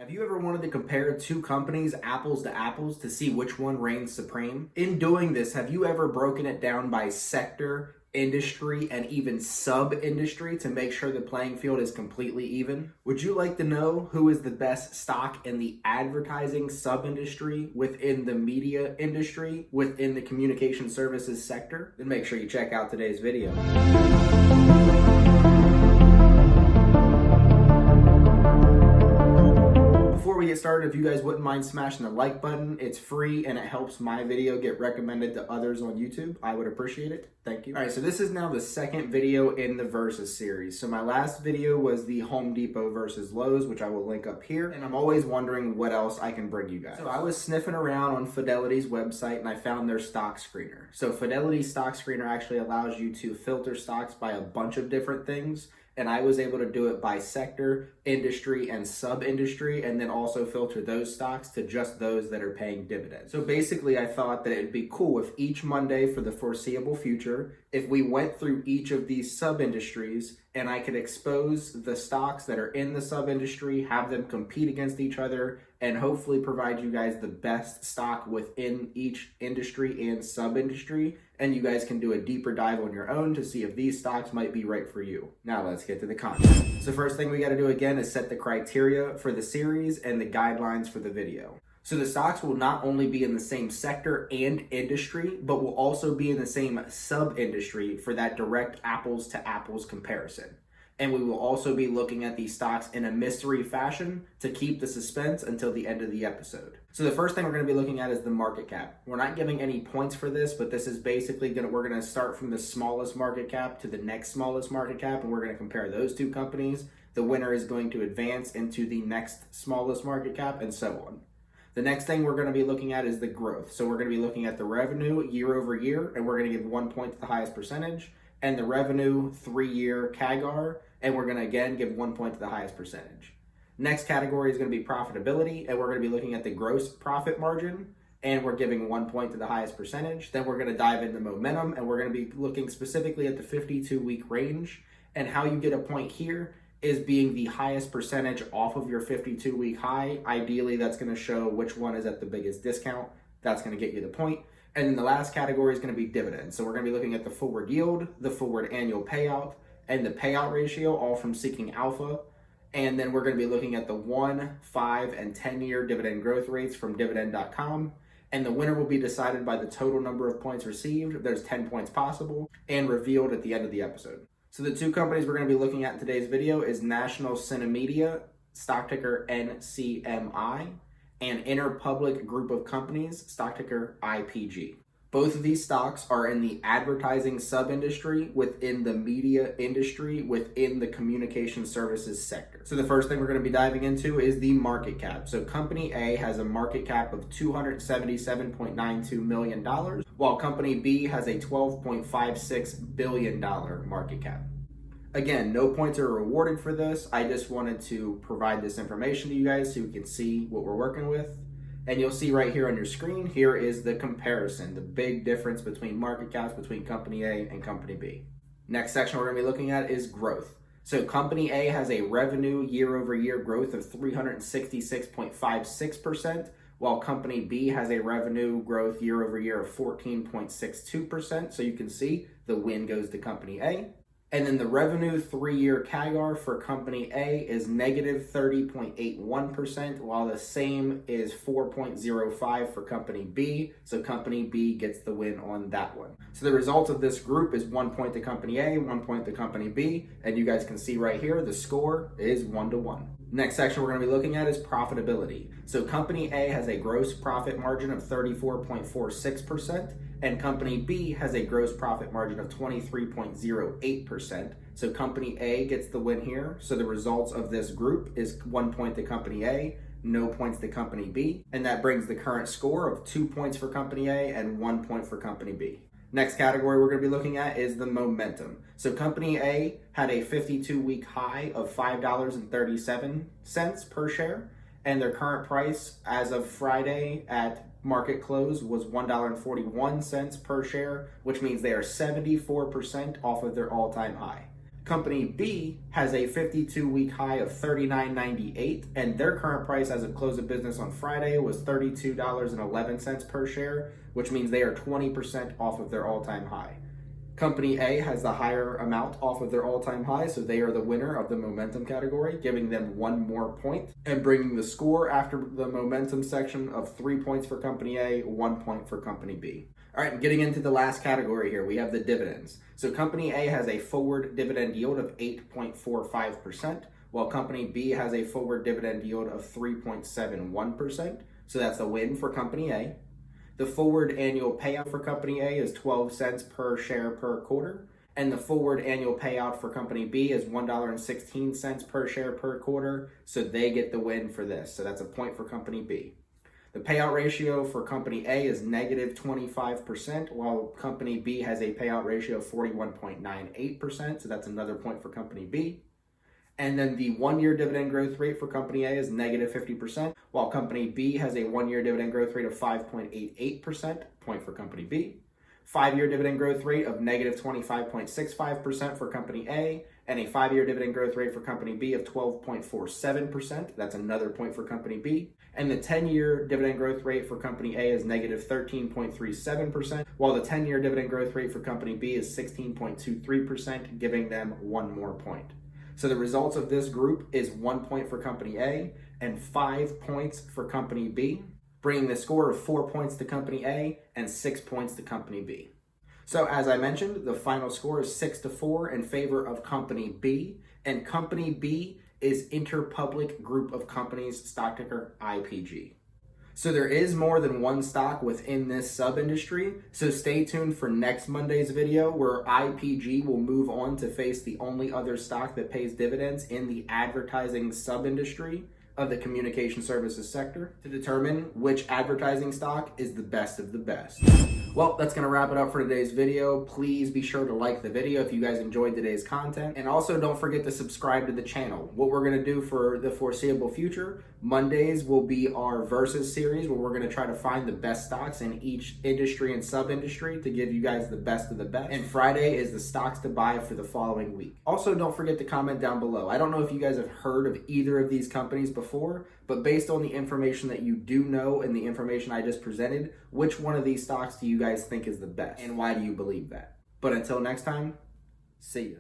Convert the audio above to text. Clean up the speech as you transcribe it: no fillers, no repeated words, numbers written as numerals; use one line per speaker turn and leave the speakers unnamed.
Have you ever wanted to compare two companies, apples to apples, to see which one reigns supreme? In doing this, have you ever broken it down by sector, industry, and even sub-industry to make sure the playing field is completely even? Would you like to know who is the best stock in the advertising sub-industry, within the media industry, within the communication services sector? Then make sure you check out today's video. Before we get started, if you guys wouldn't mind smashing the like button, it's free and it helps my video get recommended to others on YouTube. I would appreciate it. Thank you. All right, so this is now the second video in the Versus series. So my last video was the Home Depot versus Lowe's, which I will link up here. And I'm always wondering what else I can bring you guys. So I was sniffing around on Fidelity's website and I found their stock screener. So Fidelity's stock screener actually allows you to filter stocks by a bunch of different things. And I was able to do it by sector, industry, and sub-industry, and then also filter those stocks to just those that are paying dividends. So basically, I thought that it'd be cool if each Monday for the foreseeable future, if we went through each of these sub-industries and I could expose the stocks that are in the sub-industry, have them compete against each other, and hopefully provide you guys the best stock within each industry and sub-industry. And you guys can do a deeper dive on your own to see if these stocks might be right for you. Now let's get to the content. So first thing we got to do again is set the criteria for the series and the guidelines for the video. So the stocks will not only be in the same sector and industry, but will also be in the same sub-industry for that direct apples to apples comparison. And we will also be looking at these stocks in a mystery fashion to keep the suspense until the end of the episode. So the first thing we're going to be looking at is the market cap. We're not giving any points for this, but this is basically we're going to start from the smallest market cap to the next smallest market cap, and we're going to compare those two companies. The winner is going to advance into the next smallest market cap, and so on. The next thing we're going to be looking at is the growth. So we're going to be looking at the revenue year over year, and we're going to give 1 point to the highest percentage, and the revenue 3-year CAGR, and we're going to again give 1 point to the highest percentage. Next category is going to be profitability, and we're going to be looking at the gross profit margin, and we're giving 1 point to the highest percentage. Then we're going to dive into momentum, and we're going to be looking specifically at the 52-week range, and how you get a point here is being the highest percentage off of your 52-week high. Ideally, that's going to show which one is at the biggest discount. That's going to get you the point. And then the last category is going to be dividends. So we're going to be looking at the forward yield, the forward annual payout, and the payout ratio, all from Seeking Alpha. And then we're going to be looking at the 1, 5, and 10-year dividend growth rates from Dividend.com. And the winner will be decided by the total number of points received. There's 10 points possible, and revealed at the end of the episode. So the two companies we're going to be looking at in today's video is National CineMedia, stock ticker NCMI, and Interpublic Group of Companies, stock ticker IPG. Both of these stocks are in the advertising sub-industry, within the media industry, within the communication services sector. So the first thing we're going to be diving into is the market cap. So Company A has a market cap of $277.92 million, while Company B has a $12.56 billion market cap. Again, no points are rewarded for this. I just wanted to provide this information to you guys so you can see what we're working with. And you'll see right here on your screen, here is the comparison, the big difference between market caps between Company A and Company B. Next section we're going to be looking at is growth. So Company A has a revenue year over year growth of 366.56%, while Company B has a revenue growth year over year of 14.62%. So you can see the win goes to Company A. And then the revenue 3-year CAGR for Company A is negative 30.81%, while the same is 4.05 for Company B. So Company B gets the win on that one. So the result of this group is 1 point to Company A, 1 point to Company B. And you guys can see right here, the score is 1-1. Next section we're going to be looking at is profitability. So Company A has a gross profit margin of 34.46%, and Company B has a gross profit margin of 23.08%. So Company A gets the win here. So the results of this group is 1 point to Company A, no points to Company B, and that brings the current score of 2 points for Company A and 1 point for Company B. Next category we're going to be looking at is the momentum. So Company A had a 52-week high of $5.37 per share, and their current price as of Friday at market close was $1.41 per share, which means they are 74% off of their all-time high. Company B has a 52-week high of $39.98, and their current price as of close of business on Friday was $32.11 per share, which means they are 20% off of their all-time high. Company A has the higher amount off of their all-time high, so they are the winner of the momentum category, giving them 1 more point and bringing the score after the momentum section of 3 points for Company A, 1 point for Company B. All right, getting into the last category here, we have the dividends. So Company A has a forward dividend yield of 8.45%, while Company B has a forward dividend yield of 3.71%. So that's a win for Company A. The forward annual payout for Company A is 12 cents per share per quarter, and the forward annual payout for Company B is $1.16 per share per quarter, so they get the win for this. So that's a point for Company B. The payout ratio for Company A is negative 25%, while Company B has a payout ratio of 41.98%, so that's another point for Company B. And then the 1-year dividend growth rate for Company A is negative 50%, while Company B has a 1-year dividend growth rate of 5.88%, point for Company B. 5-year dividend growth rate of negative 25.65% for Company A, and a 5-year dividend growth rate for Company B of 12.47%. That's another point for Company B. And the 10-year dividend growth rate for Company A is negative 13.37%, while the 10-year dividend growth rate for Company B is 16.23%, giving them 1 more point. So the results of this group is 1 point for Company A and 5 points for Company B, bringing the score of 4 points to Company A and 6 points to Company B. So as I mentioned, the final score is 6-4 in favor of Company B, and Company B is Interpublic Group of Companies, stock ticker IPG. So there is more than one stock within this sub-industry, so stay tuned for next Monday's video where IPG will move on to face the only other stock that pays dividends in the advertising sub-industry of the communication services sector to determine which advertising stock is the best of the best. Well, that's going to wrap it up for today's video. Please be sure to like the video if you guys enjoyed today's content. And also don't forget to subscribe to the channel. What we're going to do for the foreseeable future, Mondays will be our Versus series where we're going to try to find the best stocks in each industry and sub-industry to give you guys the best of the best. And Friday is the stocks to buy for the following week. Also, don't forget to comment down below. I don't know if you guys have heard of either of these companies before, but based on the information that you do know and the information I just presented, which one of these stocks do you guys think is the best? And why do you believe that? But until next time, see ya.